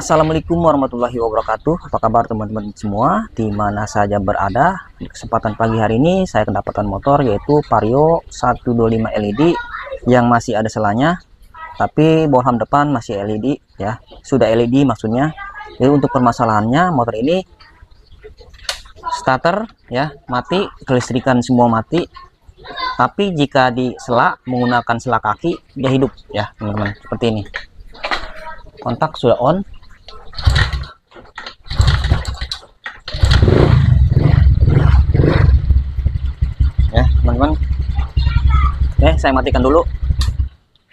Assalamualaikum warahmatullahi wabarakatuh. Apa kabar teman-teman semua di mana saja berada? Di kesempatan pagi hari ini saya kedapatan motor yaitu Vario 125 LED yang masih ada selanya, tapi bohlam depan masih LED ya, sudah LED maksudnya. Jadi untuk permasalahannya motor ini starter ya mati, kelistrikan semua mati, tapi jika disela menggunakan sela kaki dia hidup ya teman-teman, seperti ini. Kontak sudah on. Ya teman-teman, saya matikan dulu.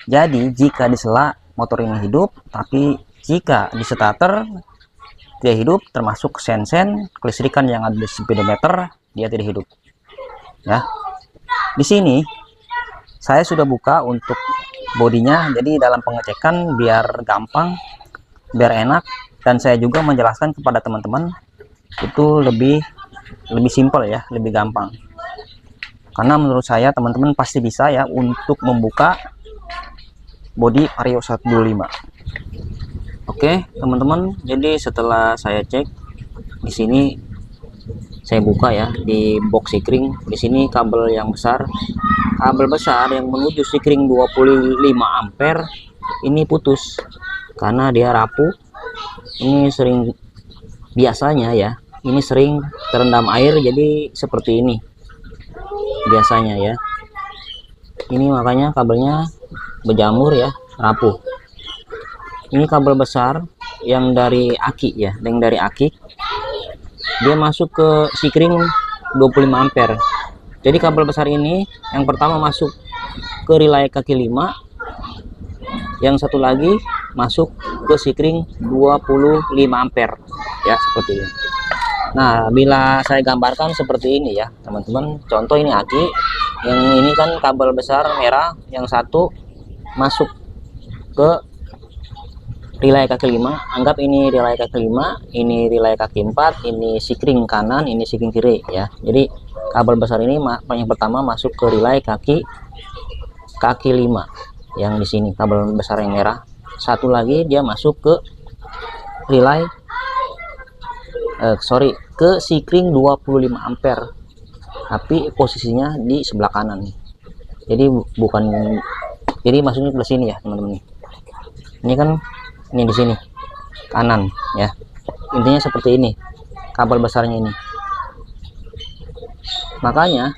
Jadi jika disela motor ini hidup, tapi jika di starter dia hidup, termasuk sen-sen kelistrikan yang ada di speedometer dia tidak hidup ya. Di sini saya sudah buka untuk bodinya, jadi dalam pengecekan biar gampang, biar enak, dan saya juga menjelaskan kepada teman-teman itu lebih simpel ya, lebih gampang. Karena menurut saya teman-teman pasti bisa ya untuk membuka bodi Vario 125. Oke teman-teman, jadi setelah saya cek di sini, saya buka ya di box sikring. Di sini kabel yang besar, yang menuju sikring 25 ampere ini putus karena dia rapuh. Ini sering, biasanya ya, ini sering terendam air, jadi seperti ini biasanya ya. Ini makanya kabelnya berjamur ya, rapuh. Ini kabel besar yang dari aki ya, yang dari aki, dia masuk ke sikring 25 ampere. Jadi kabel besar ini yang pertama masuk ke relay kaki 5, yang satu lagi masuk ke sikring 25 ampere ya, seperti ini. Nah, bila saya gambarkan seperti ini ya teman-teman, contoh ini aki, yang ini kan kabel besar merah, yang satu masuk ke relay kaki 5. Anggap ini relay kaki 5, ini relay kaki 4, ini sikring kanan, ini sikring kiri ya. Jadi kabel besar ini yang pertama masuk ke relay kaki 5 yang di sini, kabel besar yang merah. Satu lagi dia masuk ke relay ke sikring 25 ampere, tapi posisinya di sebelah kanan. Jadi maksudnya ke sini ya teman-teman. Ini kan ini di sini kanan ya, intinya seperti ini kabel besarnya ini. Makanya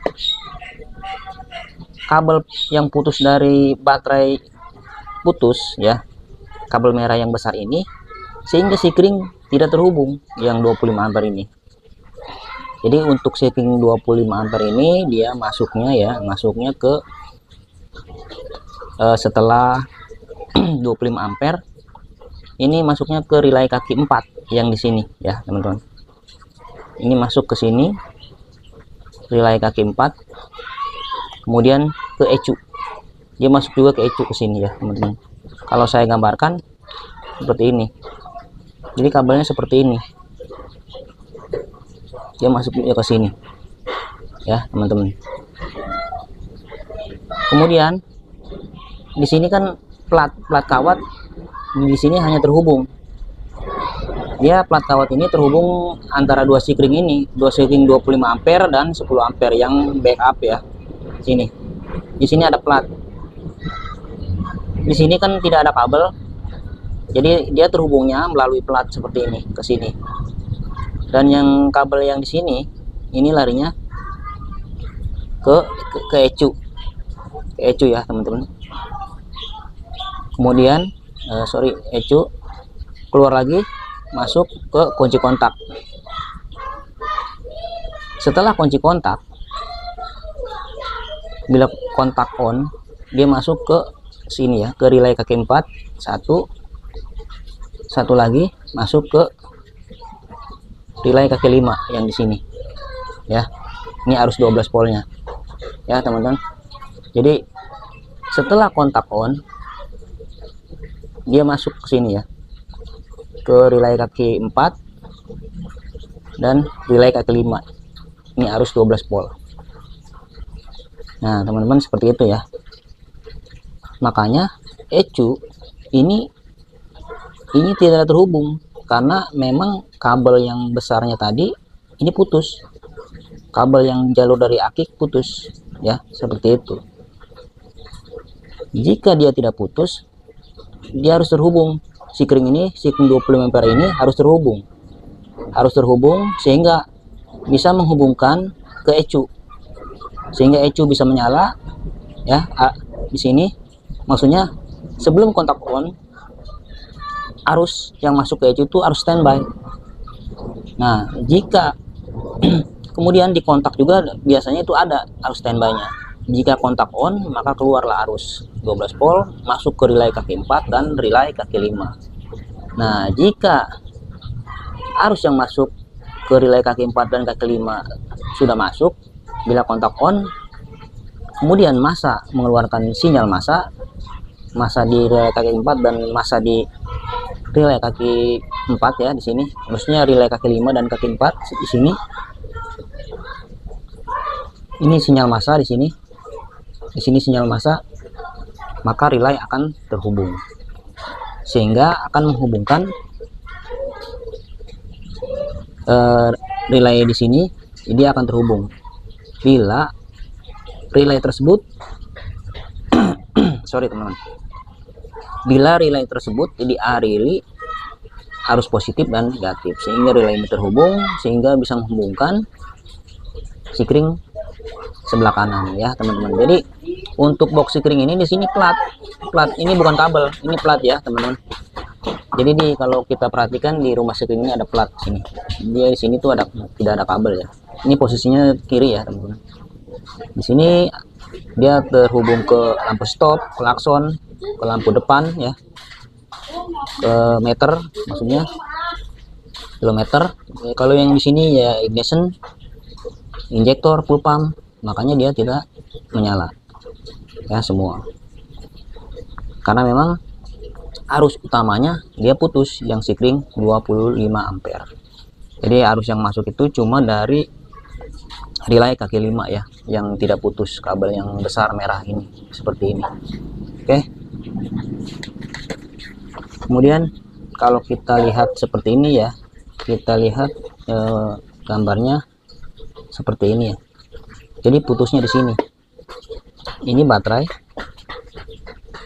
kabel yang putus dari baterai putus ya, kabel merah yang besar ini, sehingga sikring tidak terhubung yang 25 ampere ini. Jadi untuk sikring 25 ampere ini dia masuknya ke setelah 25 ampere ini masuknya ke relay kaki 4 yang di sini ya teman-teman. Ini masuk ke sini relay kaki 4, kemudian ke ECU, dia masuk juga ke ECU ke sini ya teman-teman. Kalau saya gambarkan seperti ini, jadi kabelnya seperti ini, dia masuk juga ke sini ya teman-teman. Kemudian di sini kan plat kawat, di sini hanya terhubung, dia plat kawat ini terhubung antara dua sikring ini, dua sikring 25 ampere dan 10 ampere yang backup ya. Di sini ada plat, di sini kan tidak ada kabel, jadi dia terhubungnya melalui plat seperti ini ke sini. Dan yang kabel yang di sini ini larinya ke ECU ya teman-teman. Kemudian ECU keluar lagi masuk ke kunci kontak. Setelah kunci kontak, bila kontak on, dia masuk ke sini ya, ke relay kaki 4, satu lagi masuk ke relay kaki 5 yang di sini ya. Ini arus 12 voltnya ya teman-teman. Jadi setelah kontak on, dia masuk ke sini ya, ke relay kaki 4 dan relay kaki 5. Ini arus 12 volt. Nah teman-teman, seperti itu ya. Makanya ECU ini ini tidak terhubung karena memang kabel yang besarnya tadi ini putus, kabel yang jalur dari aki putus ya, seperti itu. Jika dia tidak putus, dia harus terhubung. Sikring ini, sikring 25 ampere ini harus terhubung sehingga bisa menghubungkan ke ECU, sehingga ECU bisa menyala ya. Di sini maksudnya sebelum kontak on, arus yang masuk ke ECU itu harus standby. Nah, jika kemudian di kontak juga biasanya itu ada arus standby-nya. Jika kontak on, maka keluarlah arus 12 volt masuk ke relay kaki 4 dan relay kaki 5. Nah, jika arus yang masuk ke relay kaki 4 dan kaki 5 sudah masuk, bila kontak on, kemudian massa mengeluarkan sinyal massa di relay kaki 4 dan massa di relay kaki 4 ya, di sini maksudnya relay kaki 5 dan kaki 4 di sini. Ini sinyal massa di sini sinyal massa, maka relay akan terhubung sehingga akan menghubungkan relay di sini. Dia akan terhubung bila relay tersebut sorry teman-teman, bila relay tersebut jadi relay harus positif dan negatif, sehingga relay ini terhubung sehingga bisa menghubungkan sikring sebelah kanan ya teman-teman. Jadi untuk box sikring ini di sini plat ini bukan kabel, ini plat ya teman-teman. Jadi kalau kita perhatikan di rumah sikring ini ada plat sini, dia di sini tuh tidak ada kabel ya. Ini posisinya kiri ya teman-teman. Di sini dia terhubung ke lampu stop, klakson, ke lampu depan ya, ke meter maksudnya kilometer. Kalau yang di sini ya ignition, injektor, full pump, makanya dia tidak menyala ya semua, karena memang arus utamanya dia putus yang sikring 25 ampere. Jadi arus yang masuk itu cuma dari relay kaki 5 ya, yang tidak putus kabel yang besar merah ini seperti ini. Oke, kemudian kalau kita lihat seperti ini ya, kita lihat gambarnya seperti ini ya. Jadi putusnya di sini, ini baterai,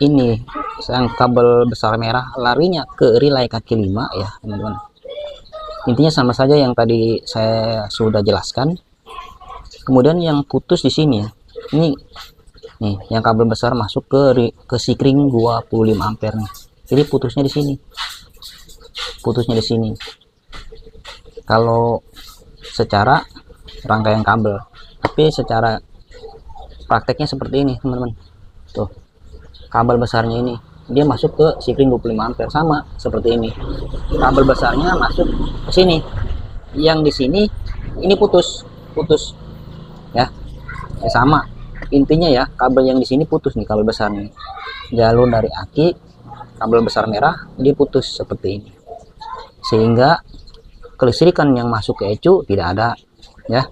ini yang kabel besar merah larinya ke relay kaki 5 ya teman-teman. Intinya sama saja yang tadi saya sudah jelaskan. Kemudian yang putus di sini ya, ini nih yang kabel besar masuk ke sikring 25 ampere nih. Jadi putusnya di sini, kalau secara rangkaian kabel. Tapi secara prakteknya seperti ini teman-teman. Tuh, kabel besarnya ini dia masuk ke sikring 25 ampere, sama seperti ini. Kabel besarnya masuk ke sini. Yang di sini ini putus ya. Sama. Intinya ya, kabel yang di sini putus nih, kabel besarnya. Jalur dari aki, kabel besar merah dia putus seperti ini. Sehingga kelistrikan yang masuk ke ECU tidak ada ya.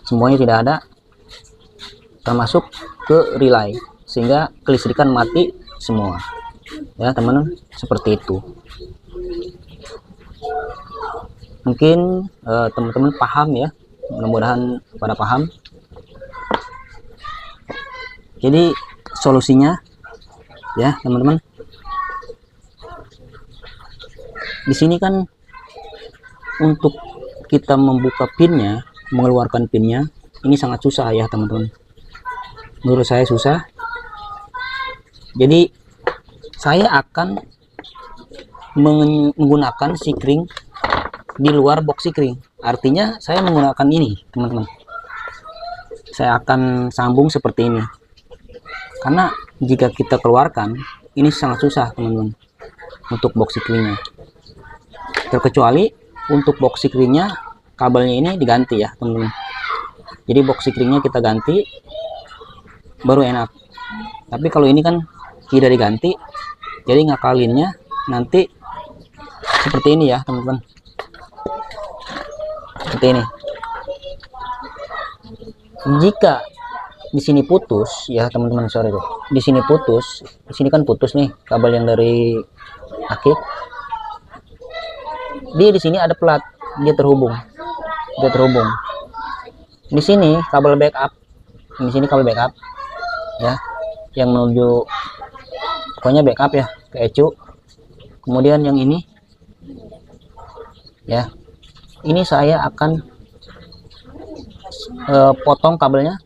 Semuanya tidak ada, termasuk ke relay, sehingga kelistrikan mati semua ya teman-teman, seperti itu. Mungkin teman-teman paham ya, mudah-mudahan pada paham. Jadi solusinya ya teman-teman, di sini kan untuk kita membuka pinnya, mengeluarkan pinnya ini sangat susah ya teman-teman, menurut saya susah. Jadi saya akan menggunakan sikring di luar box sikring, artinya saya menggunakan ini teman-teman, saya akan sambung seperti ini, karena jika kita keluarkan ini sangat susah teman-teman untuk box sikringnya. Terkecuali untuk box sikringnya kabelnya ini diganti ya teman-teman. Jadi box sikringnya kita ganti baru enak. Tapi kalau ini kan tidak diganti, jadi ngakalinnya nanti seperti ini ya teman-teman, seperti ini. Jika di sini putus ya teman-teman, sorry tuh, di sini putus, di sini kan putus nih kabel yang dari aki. dia di sini ada plat, dia terhubung. Di sini kabel backup, di sini kabel backup ya, yang menuju pokoknya backup ya ke ECU. Kemudian yang ini ya, ini saya akan potong kabelnya.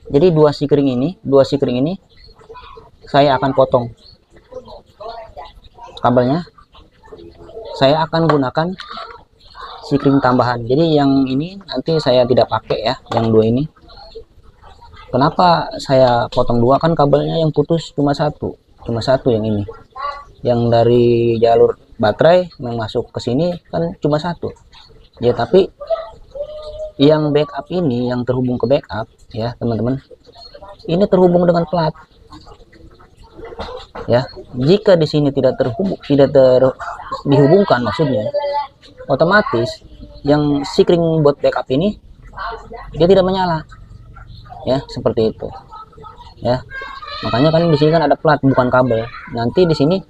Jadi dua sikring ini saya akan potong kabelnya. Saya akan gunakan sikring tambahan. Jadi yang ini nanti saya tidak pakai ya, yang dua ini. Kenapa saya potong dua? Kan kabelnya yang putus cuma satu yang ini. Yang dari jalur baterai yang masuk ke sini kan cuma satu. Ya, tapi yang backup ini, yang terhubung ke backup ya teman-teman, ini terhubung dengan plat ya. Jika di sini tidak dihubungkan, maksudnya otomatis yang sikring buat backup ini dia tidak menyala ya, seperti itu ya. Makanya kan di sini kan ada plat, bukan kabel. Nanti di sini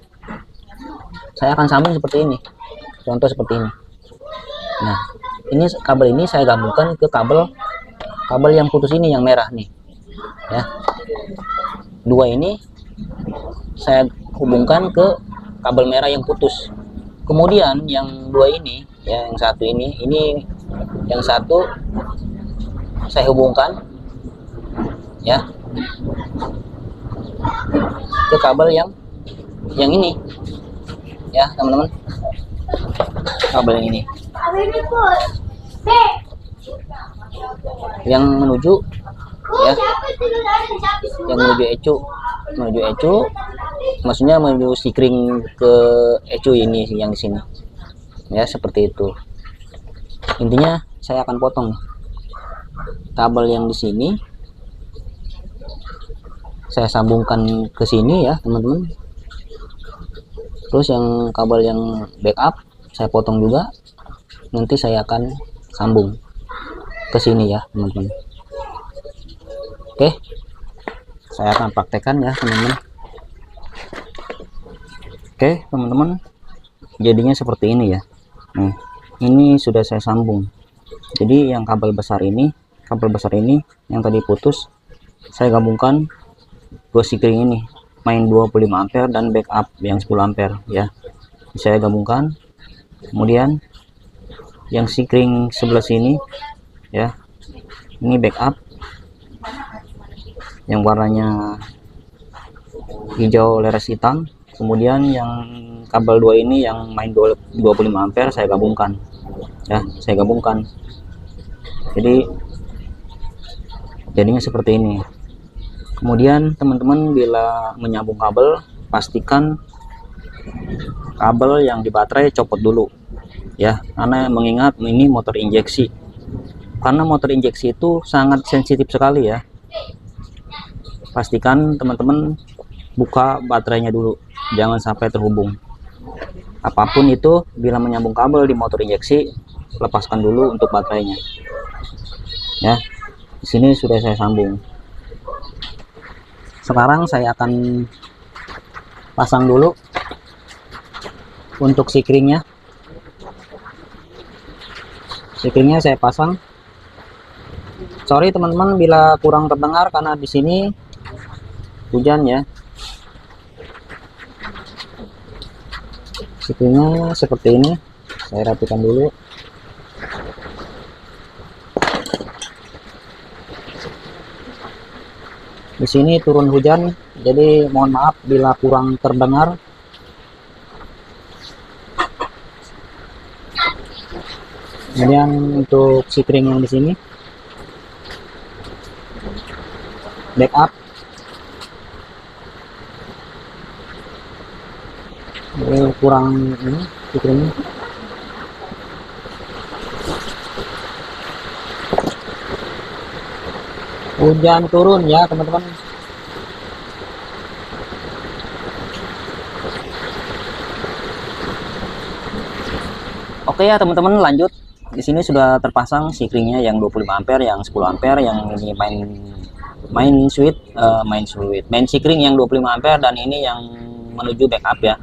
saya akan sambung seperti ini, contoh seperti ini. Nah, ini kabel ini saya gabungkan ke kabel yang putus ini, yang merah nih ya. Dua ini saya hubungkan ke kabel merah yang putus. Kemudian yang dua ini ya, yang satu ini yang satu saya hubungkan ya ke kabel yang ini ya teman-teman, kabel yang ini yang menuju ya, yang menuju ECU, maksudnya menuju sikring ke ECU ini, yang di sini ya, seperti itu. Intinya saya akan potong kabel yang di sini, saya sambungkan ke sini ya teman-teman. Terus yang kabel yang backup saya potong juga, nanti saya akan sambung ke sini ya teman-teman. Oke, saya akan praktekkan ya teman-teman. Oke teman-teman, jadinya seperti ini ya. Nah, ini sudah saya sambung. Jadi yang kabel besar ini yang tadi putus, saya gabungkan ke sikring ini, main 25 ampere dan backup yang 10 ampere ya, saya gabungkan. Kemudian yang sikring sebelah sini ya, ini backup yang warnanya hijau leres hitam. Kemudian yang kabel 2 ini yang main 25 ampere saya gabungkan ya, jadi jadinya seperti ini. Kemudian teman-teman bila menyambung kabel, pastikan kabel yang di baterai copot dulu ya, karena mengingat ini motor injeksi. Karena motor injeksi itu sangat sensitif sekali ya. Pastikan teman-teman buka baterainya dulu, jangan sampai terhubung. Apapun itu, bila menyambung kabel di motor injeksi, lepaskan dulu untuk baterainya ya. Di sini sudah saya sambung. Sekarang saya akan pasang dulu untuk sikringnya. Sikringnya saya pasang. Sorry teman-teman bila kurang terdengar karena di sini hujan ya. Sikringnya seperti ini, saya rapikan dulu. Di sini turun hujan, jadi mohon maaf bila kurang terdengar. Kemudian untuk sikring yang di sini backup, ini kurang ini sikringnya. Hujan turun ya teman-teman. Oke ya teman-teman, lanjut. Di sini sudah terpasang sikringnya yang 25 ampere, yang 10 ampere, yang ini main sikring yang 25 ampere, dan ini yang menuju backup ya.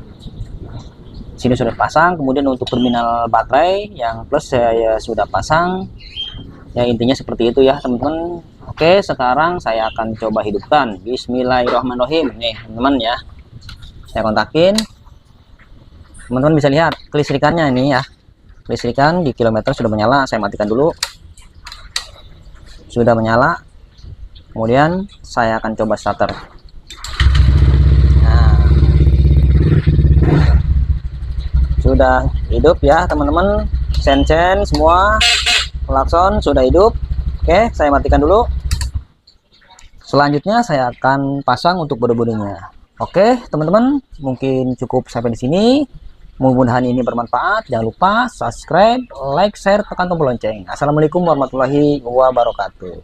sini sudah pasang. Kemudian untuk terminal baterai yang plus saya sudah pasang. Ya intinya seperti itu ya teman-teman. Oke, sekarang saya akan coba hidupkan. Bismillahirrahmanirrahim. Nih teman-teman ya, saya kontakin. Teman-teman bisa lihat kelistrikannya ini ya. Kelistrikan di kilometer sudah menyala. Saya matikan dulu. Sudah menyala. Kemudian saya akan coba starter. Nah, sudah hidup ya teman-teman. Sen-sen semua, klakson sudah hidup. Oke, saya matikan dulu. Selanjutnya saya akan pasang untuk bodi-bodinya. Oke teman-teman, mungkin cukup sampai di sini. Mudah-mudahan ini bermanfaat. Jangan lupa subscribe, like, share, tekan tombol lonceng. Assalamualaikum warahmatullahi wabarakatuh.